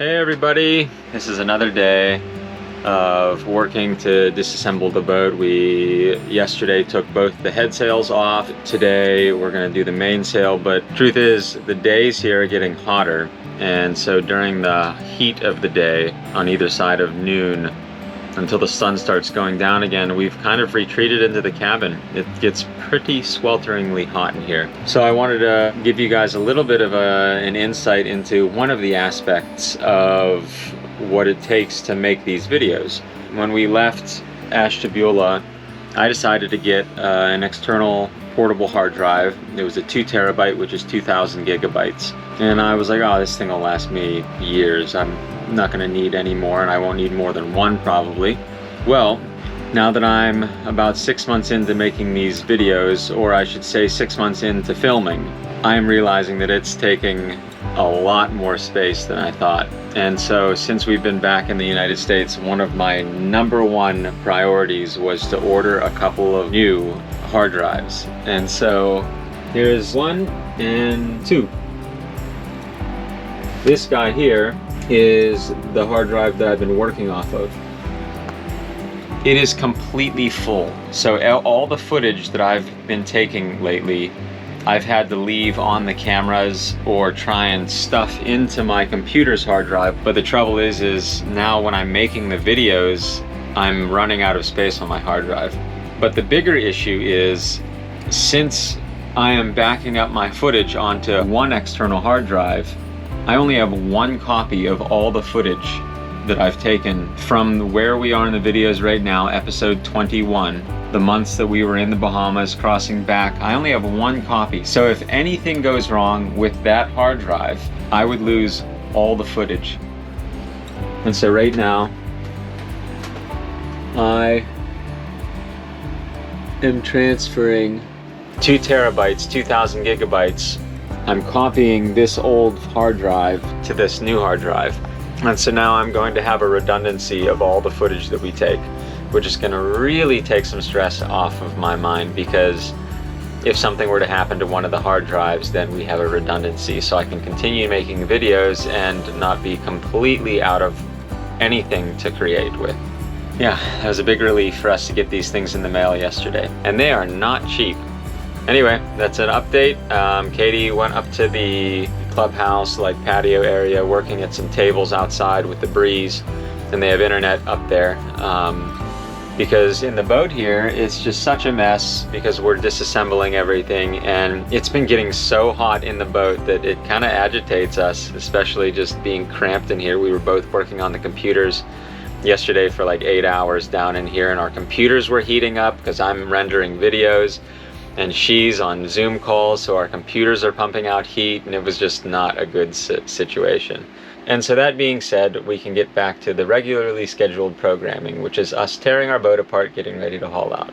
Hey everybody, this is another day of working to disassemble the boat. We yesterday took both the head sails off. Today we're going to do the mainsail, but truth is the days here are getting hotter, and so during the heat of the day on either side of noon until the sun starts going down again, we've kind of retreated into the cabin. It gets pretty swelteringly hot in here. So I wanted to give you guys a little bit of an insight into one of the aspects of what it takes to make these videos. When we left Ashtabula, I decided to get an external portable hard drive. It was a 2 terabyte, which is 2,000 gigabytes. And I was like, oh, this thing will last me years. I'm not going to need any more, and I won't need more than one probably. Well, now that I'm about 6 months into making these videos, or I should say 6 months into filming, I'm realizing that it's taking a lot more space than I thought. And so since we've been back in the United States, one of my #1 priorities was to order a couple of new hard drives. And so here's 1 and 2. This guy here is the hard drive that I've been working off of. It is completely full. So all the footage that I've been taking lately, I've had to leave on the cameras or try and stuff into my computer's hard drive. But the trouble is now when I'm making the videos, I'm running out of space on my hard drive. But the bigger issue is, since I am backing up my footage onto one external hard drive, I only have 1 copy of all the footage that I've taken from where we are in the videos right now, episode 21, the months that we were in the Bahamas, crossing back. I only have 1 copy. So if anything goes wrong with that hard drive, I would lose all the footage. And so right now, I am transferring 2 terabytes, 2,000 gigabytes. I'm copying this old hard drive to this new hard drive. And so now I'm going to have a redundancy of all the footage that we take, which is going to really take some stress off of my mind, because if something were to happen to one of the hard drives, then we have a redundancy, so I can continue making videos and not be completely out of anything to create with. Yeah, it was a big relief for us to get these things in the mail yesterday, and they are not cheap. Anyway, that's an update. Katie went up to the clubhouse, like patio area, working at some tables outside with the breeze, and they have internet up there. Because in the boat here, it's just such a mess because we're disassembling everything, and it's been getting so hot in the boat that it kind of agitates us, especially just being cramped in here. We were both working on the computers yesterday for like 8 hours down in here, and our computers were heating up because I'm rendering videos and she's on Zoom calls, so our computers are pumping out heat, and it was just not a good situation. And so that being said, we can get back to the regularly scheduled programming, which is us tearing our boat apart, getting ready to haul out.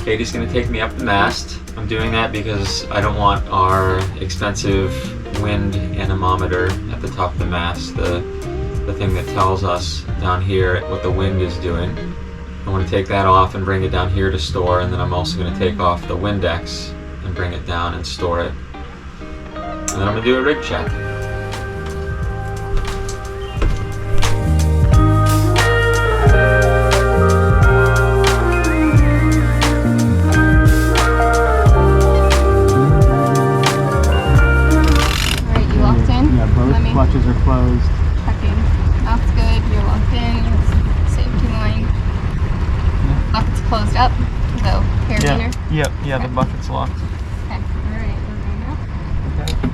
Katie's gonna take me up the mast. I'm doing that because I don't want our expensive wind anemometer at the top of the mast, the thing that tells us down here what the wind is doing. I want to take that off and bring it down here to store, and then I'm also going to take off the Windex and bring it down and store it. And then I'm going to do a rig check. Yep, yeah, the bucket's locked. Okay, alright, we're going now. Okay.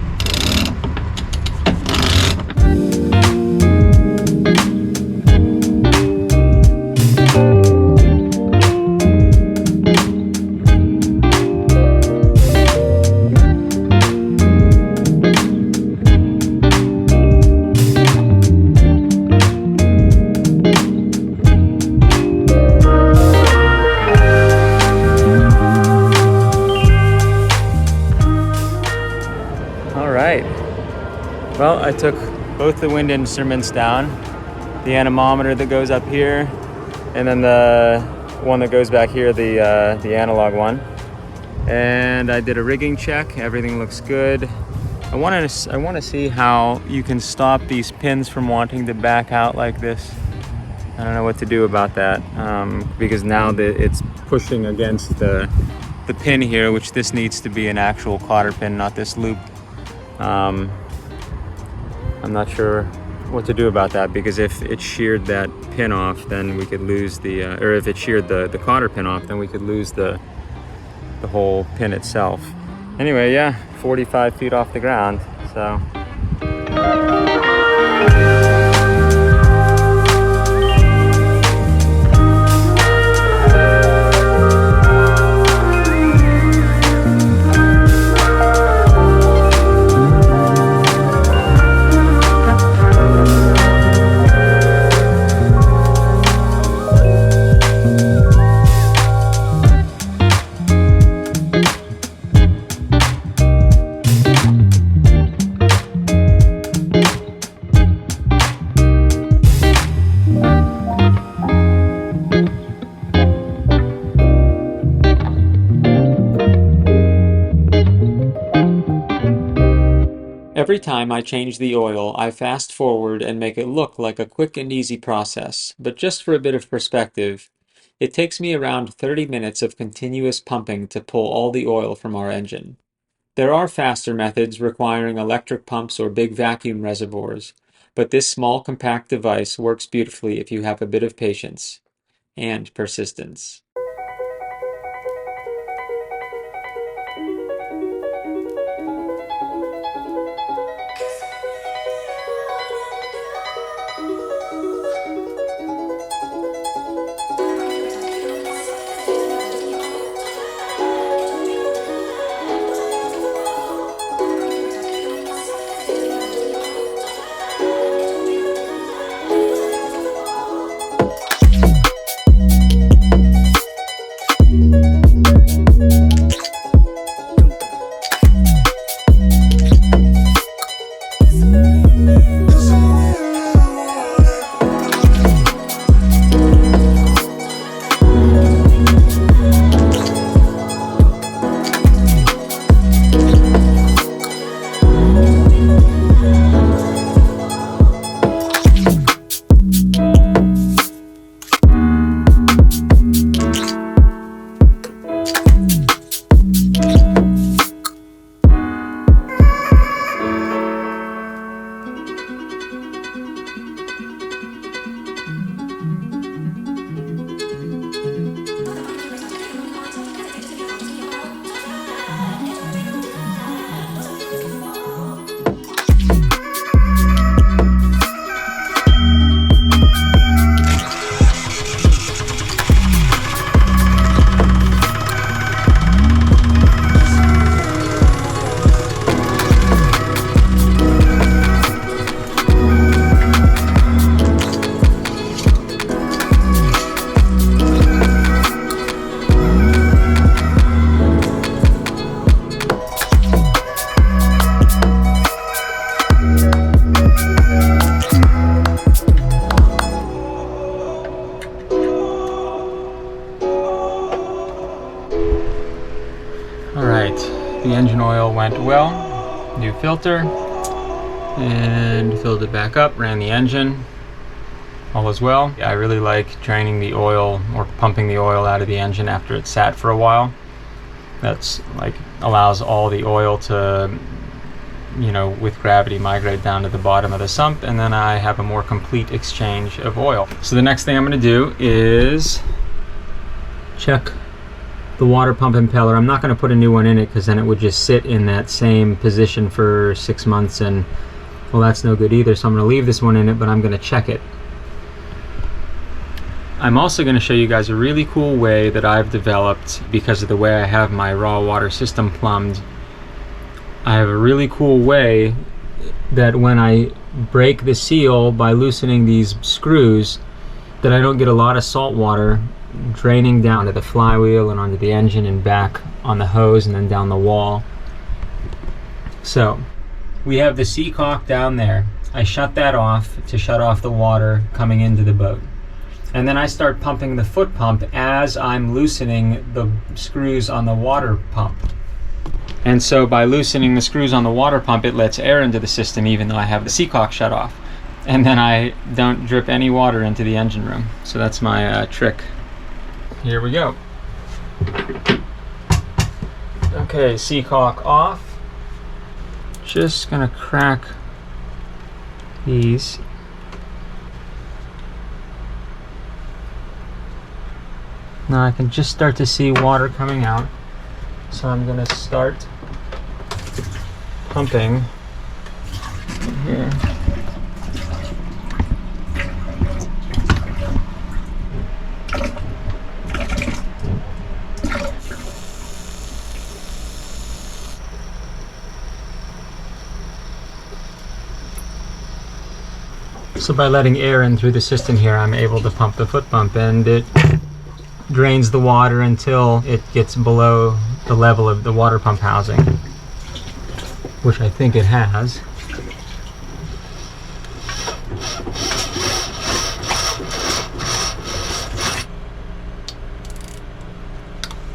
Well, I took both the wind instruments down, the anemometer that goes up here, and then the one that goes back here, the analog one. And I did a rigging check. Everything looks good. I want to see how you can stop these pins from wanting to back out like this. I don't know what to do about that because now that it's pushing against the pin here, which this needs to be an actual cotter pin, not this loop. I'm not sure what to do about that, because if it sheared that pin off, then we could lose the, or if it sheared the cotter pin off, then we could lose the whole pin itself. Anyway, yeah, 45 feet off the ground, so. Every time I change the oil, I fast forward and make it look like a quick and easy process, but just for a bit of perspective, it takes me around 30 minutes of continuous pumping to pull all the oil from our engine. There are faster methods requiring electric pumps or big vacuum reservoirs, but this small compact device works beautifully if you have a bit of patience and persistence. The engine oil went well, new filter, and filled it back up, ran the engine, all is well. I really like draining the oil or pumping the oil out of the engine after it's sat for a while. That's like allows all the oil to, you know, with gravity migrate down to the bottom of the sump, and then I have a more complete exchange of oil. So the next thing I'm going to do is check the water pump impeller. I'm not going to put a new one in it because then it would just sit in that same position for 6 months, and well, that's no good either. So I'm going to leave this one in it, but I'm going to check it. I'm also going to show you guys a really cool way that I've developed because of the way I have my raw water system plumbed. I have a really cool way that when I break the seal by loosening these screws, that I don't get a lot of salt water draining down to the flywheel and onto the engine and back on the hose and then down the wall. So we have the sea caulk down there. I shut that off to shut off the water coming into the boat. And then I start pumping the foot pump as I'm loosening the screws on the water pump. And so by loosening the screws on the water pump, it lets air into the system even though I have the sea caulk shut off. And then I don't drip any water into the engine room. So that's my trick. Here we go. Okay, sea caulk off. Just gonna crack these. Now I can just start to see water coming out. So I'm gonna start pumping here. So by letting air in through the system here, I'm able to pump the foot pump, and it drains the water until it gets below the level of the water pump housing, which I think it has.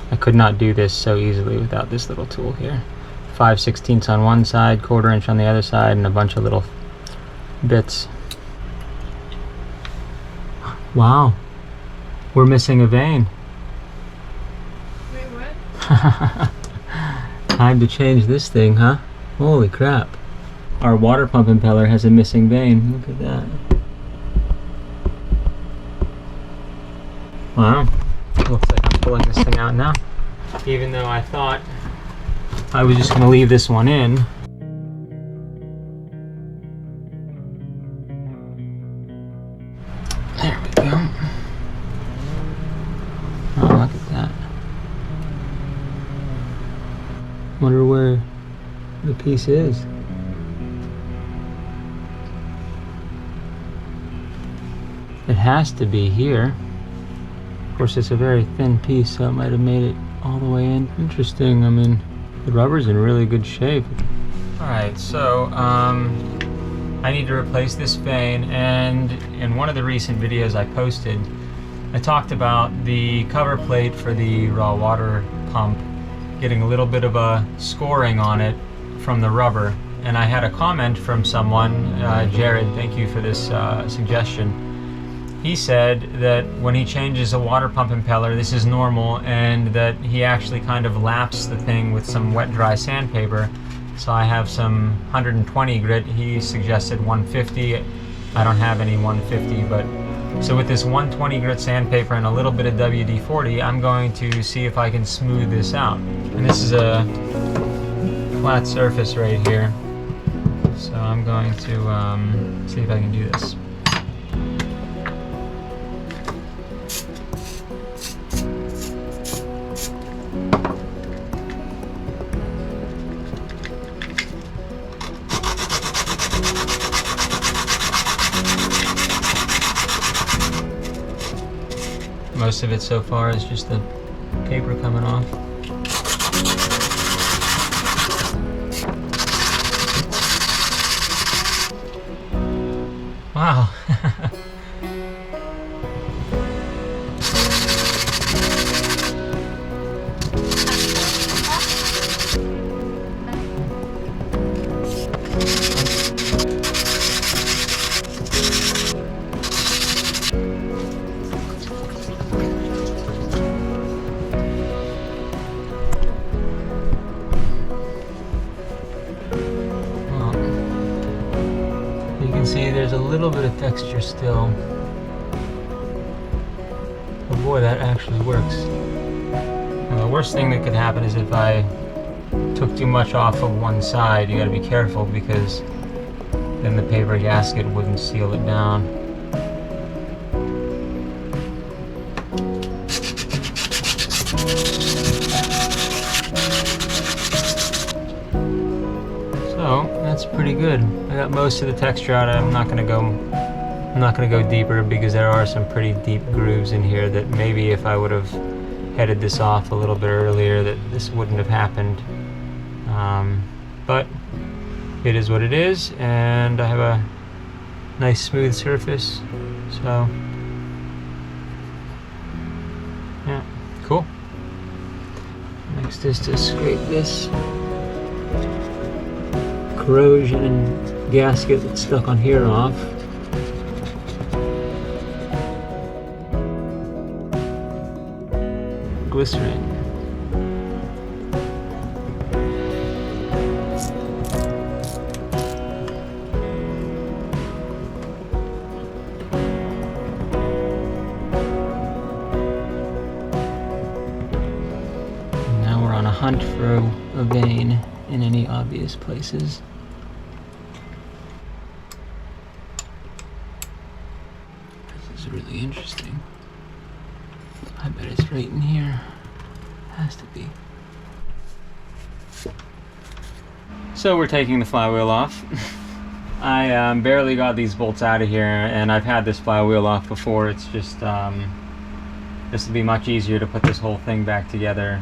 I could not do this so easily without this little tool here. 5/16 on one side, 1/4 inch on the other side, and a bunch of little bits. Wow, we're missing a vein. Wait, what? Time to change this thing, huh? Holy crap. Our water pump impeller has a missing vein. Look at that. Wow. Looks like I'm pulling this thing out now. Even though I thought I was just going to leave this one in. There we go. Oh, look at that. Wonder where the piece is. It has to be here. Of course, it's a very thin piece, so it might have made it all the way in. Interesting. I mean, the rubber's in really good shape. Alright, so I need to replace this vane, and in one of the recent videos I posted, I talked about the cover plate for the raw water pump getting a little bit of a scoring on it from the rubber. And I had a comment from someone, Jared, thank you for this suggestion. He said that when he changes a water pump impeller, this is normal, and that he actually kind of laps the thing with some wet dry sandpaper. So I have some 120 grit. He suggested 150. I don't have any 150, but so with this 120 grit sandpaper and a little bit of WD-40, I'm going to see if I can smooth this out. And this is a flat surface right here, so I'm going to see if I can do this. Most of it so far is just the paper coming off. Wow. See, there's a little bit of texture still. Oh boy, that actually works. The worst thing that could happen is if I took too much off of one side. You got to be careful because then the paper gasket wouldn't seal it down. So that's pretty good. I got most of the texture out. I'm not gonna go deeper because there are some pretty deep grooves in here that maybe if I would have headed this off a little bit earlier, that this wouldn't have happened. But it is what it is, and I have a nice smooth surface. So yeah, cool. Next is to scrape this corrosion and gasket that's stuck on here off. Glycerin. Now we're on a hunt for a vein in any obvious places. This is really interesting. I bet it's right in here. Has to be. So we're taking the flywheel off. I barely got these bolts out of here, and I've had this flywheel off before. It's just this will be much easier to put this whole thing back together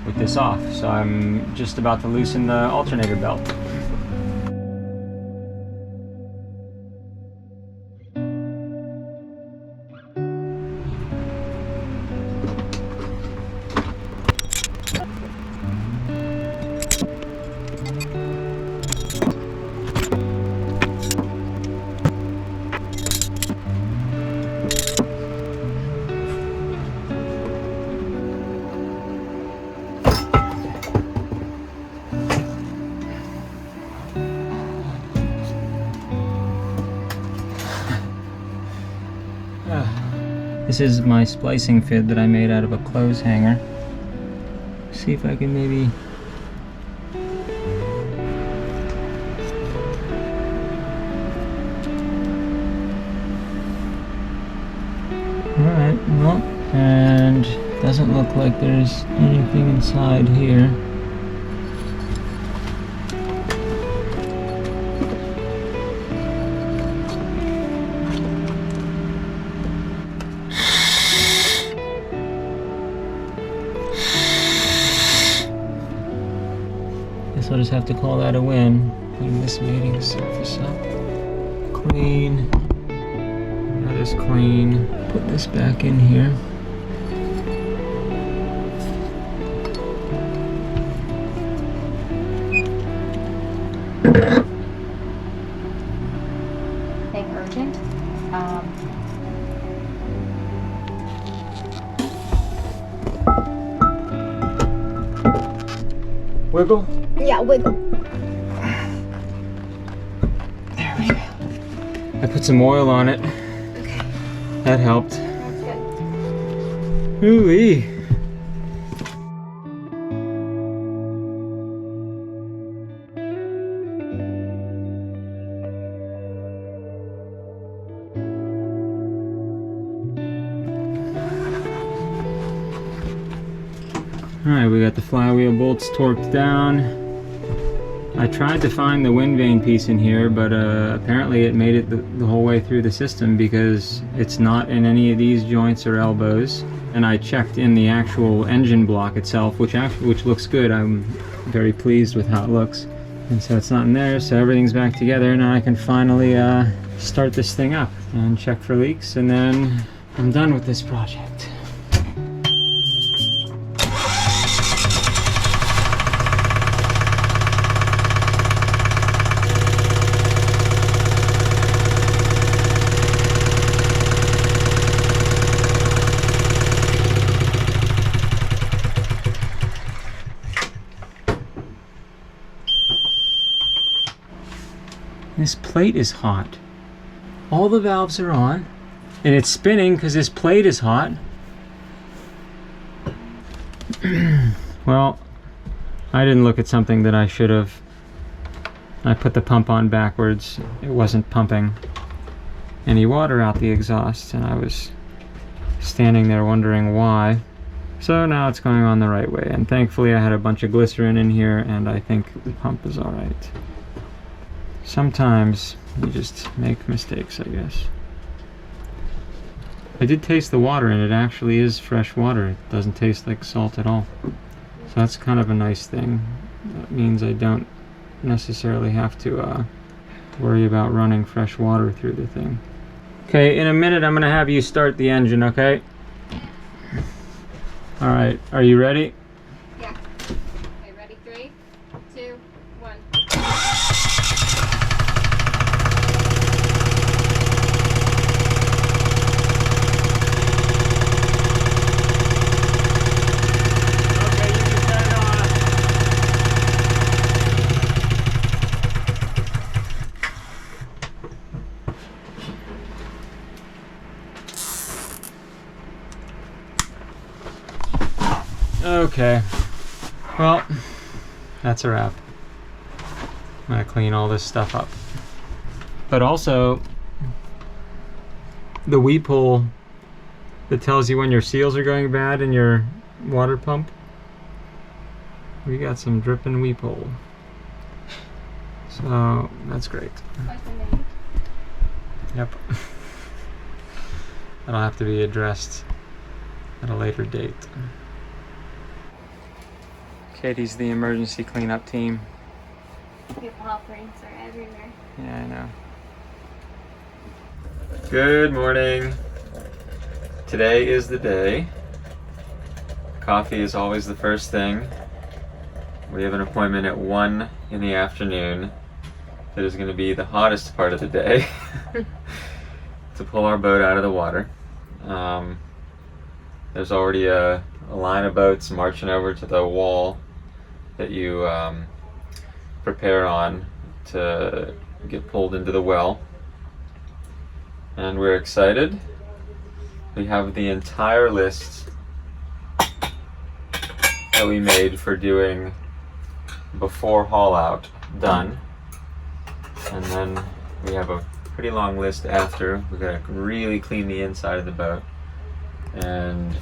with this off. So I'm just about to loosen the alternator belt. This is my splicing fit that I made out of a clothes hanger. See if I can maybe... Alright, well, and doesn't look like there's anything inside here. I'll just have to call that a win. Clean this mating surface up. Clean. That is clean. Put this back in here. Thing urgent. Wiggle? Yeah, wiggle. There we go. I put some oil on it. Okay. That helped. That's good. Ooh-wee. Alright, we got the flywheel bolts torqued down. I tried to find the wind vane piece in here, but apparently it made it the whole way through the system because it's not in any of these joints or elbows. And I checked in the actual engine block itself, which looks good. I'm very pleased with how it looks. And so it's not in there, so everything's back together. Now I can finally start this thing up and check for leaks, and then I'm done with this project. This plate is hot. All the valves are on, and it's spinning because this plate is hot. Well, I didn't look at something that I should have. I put the pump on backwards. It wasn't pumping any water out the exhaust, and I was standing there wondering why. So now it's going on the right way, and thankfully I had a bunch of glycerin in here, and I think the pump is alright. Sometimes you just make mistakes, I guess. I did taste the water, and it actually is fresh water. It doesn't taste like salt at all. So that's kind of a nice thing. That means I don't necessarily have to worry about running fresh water through the thing. Okay, in a minute I'm gonna have you start the engine, okay? Alright, are you ready? Yeah. Okay, ready? 3, 2, 1. Okay, you can turn it on. Okay, well, that's a wrap. I'm gonna clean all this stuff up. But also, the weep hole that tells you when your seals are going bad in your water pump, we got some dripping weep hole. So, that's great. Yep. That'll have to be addressed at a later date. Katie's the emergency cleanup team. People help rings are everywhere. Yeah, I know. Good morning. Today is the day. Coffee is always the first thing. We have an appointment at 1 in the afternoon that is going to be the hottest part of the day to pull our boat out of the water. There's already a line of boats marching over to the wall that you prepare on to get pulled into the well. And we're excited. We have the entire list that we made for doing before haul out done. And then we have a pretty long list after. We gotta really clean the inside of the boat. And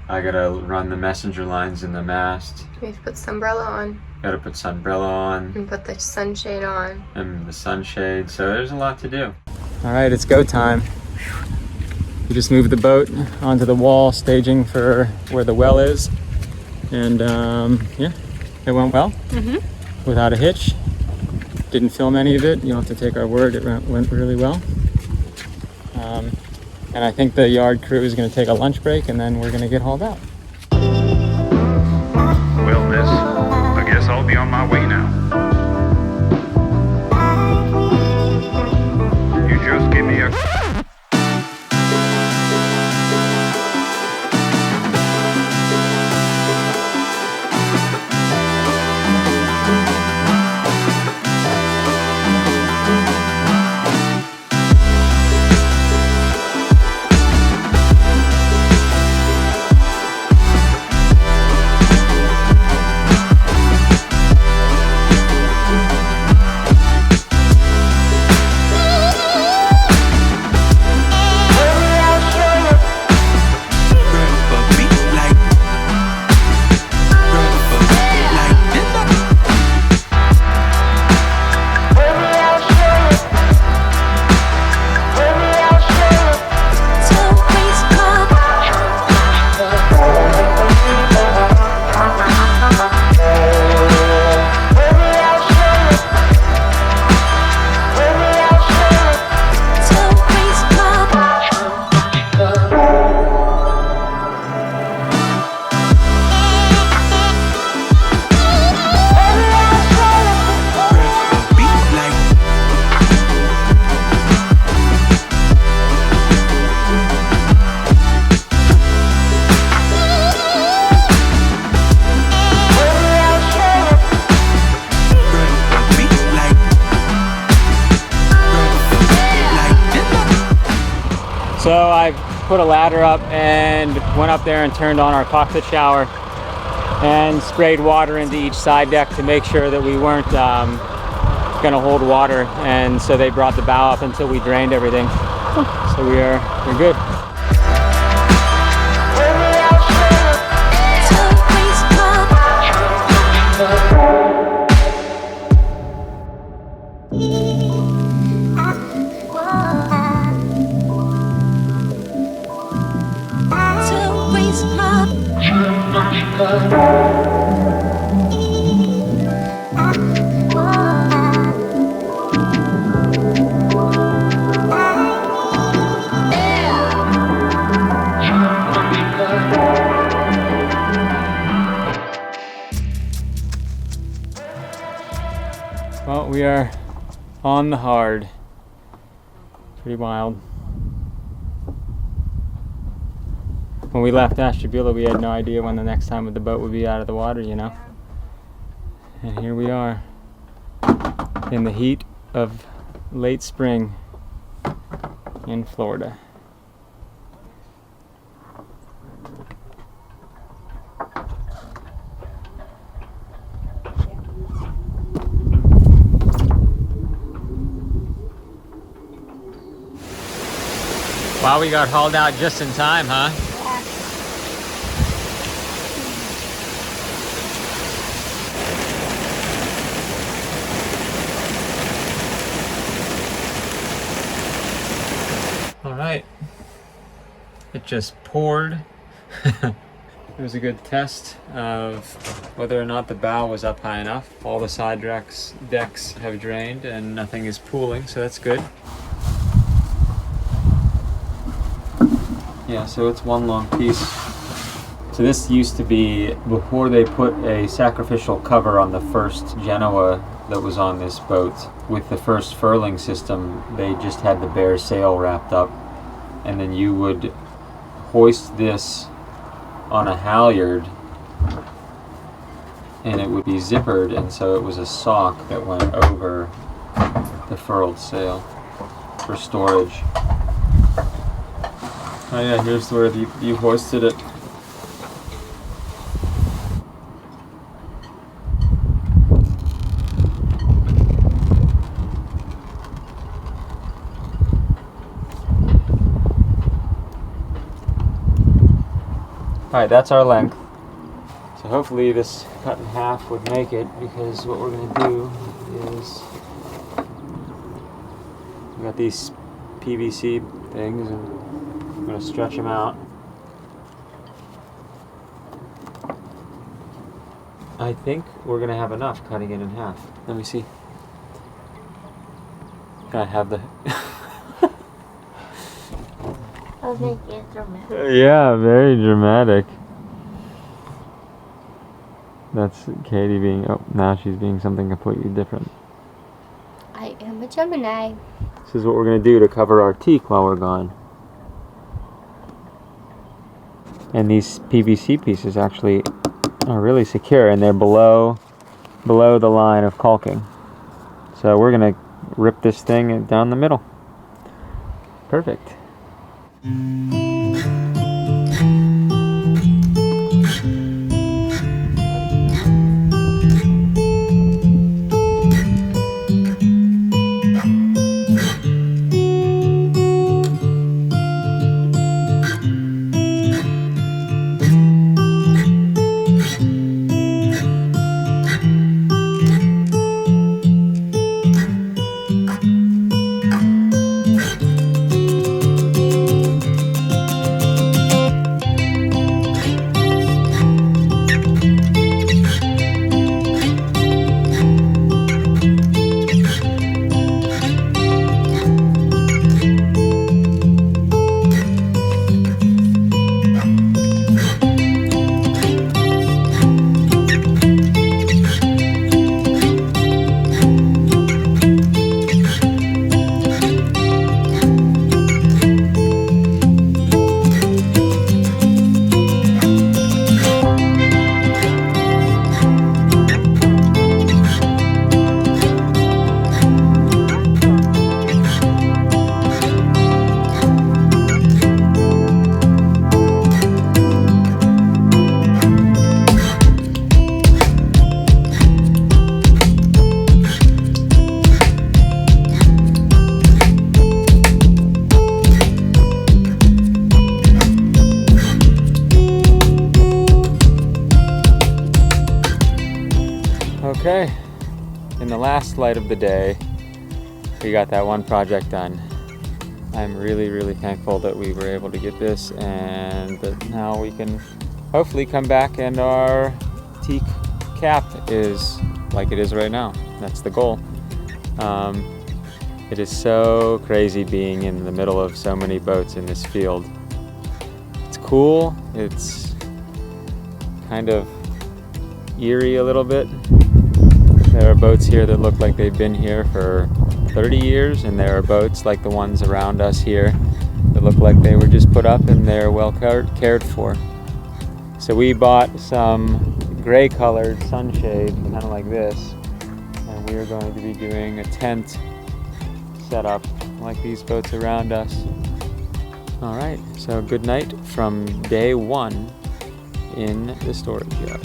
I gotta run the messenger lines in the mast. We have to put sunbrella on Gotta put sunbrella on and put the sunshade on. and the sunshade. So there's a lot to do. All right, it's go time. We just moved the boat onto the wall, staging for where the well is. And yeah, it went well. Without a hitch. Didn't film any of it. You'll have to take our word. It went really well. And I think the yard crew is going to take a lunch break, and then we're going to get hauled out. Well, miss, I guess I'll be on my way now. You just give me a... So I put a ladder up and went up there and turned on our cockpit shower. and sprayed water into each side deck to make sure that we weren't going to hold water, and so they brought the bow up until we drained everything. So we're good. Well, we are on the hard. Pretty wild. When we left Ashtabula, we had no idea when the next time the boat would be out of the water, you know? And here we are in the heat of late spring in Florida. Wow, we got hauled out just in time, huh? All right. It just poured. It was a good test of whether or not the bow was up high enough. All the side decks have drained and nothing is pooling, so that's good. Yeah, so it's one long piece. So this used to be, before they put a sacrificial cover on the first Genoa that was on this boat, with the first furling system, they just had the bare sail wrapped up, and then you would hoist this on a halyard, and it would be zippered, and so it was a sock that went over the furled sail for storage. Oh yeah, here's where you hoisted it. Alright, that's our length. So hopefully this cut in half would make it, because what we're going to do is we got these PVC things, and I'm going to stretch them out. I think we're going to have enough cutting it in half. Let me see. I have the... I'll make it dramatic. Yeah, very dramatic. That's Katie being... Oh, now she's being something completely different. I am a Gemini. This is what we're going to do to cover our teak while we're gone. And these PVC pieces actually are really secure, and they're below the line of caulking. So we're going to rip this thing down the middle. Perfect. Okay, in the last light of the day, we got that one project done. I'm really, really thankful that we were able to get this and that now we can hopefully come back and our teak cap is like it is right now. That's the goal. It is so crazy being in the middle of so many boats in this field. It's cool, it's kind of eerie a little bit. There are boats here that look like they've been here for 30 years, and there are boats like the ones around us here that look like they were just put up and they're well cared for. So we bought some gray colored sunshade, kind of like this, and we are going to be doing a tent setup like these boats around us. Alright, so good night from day one in the storage yard.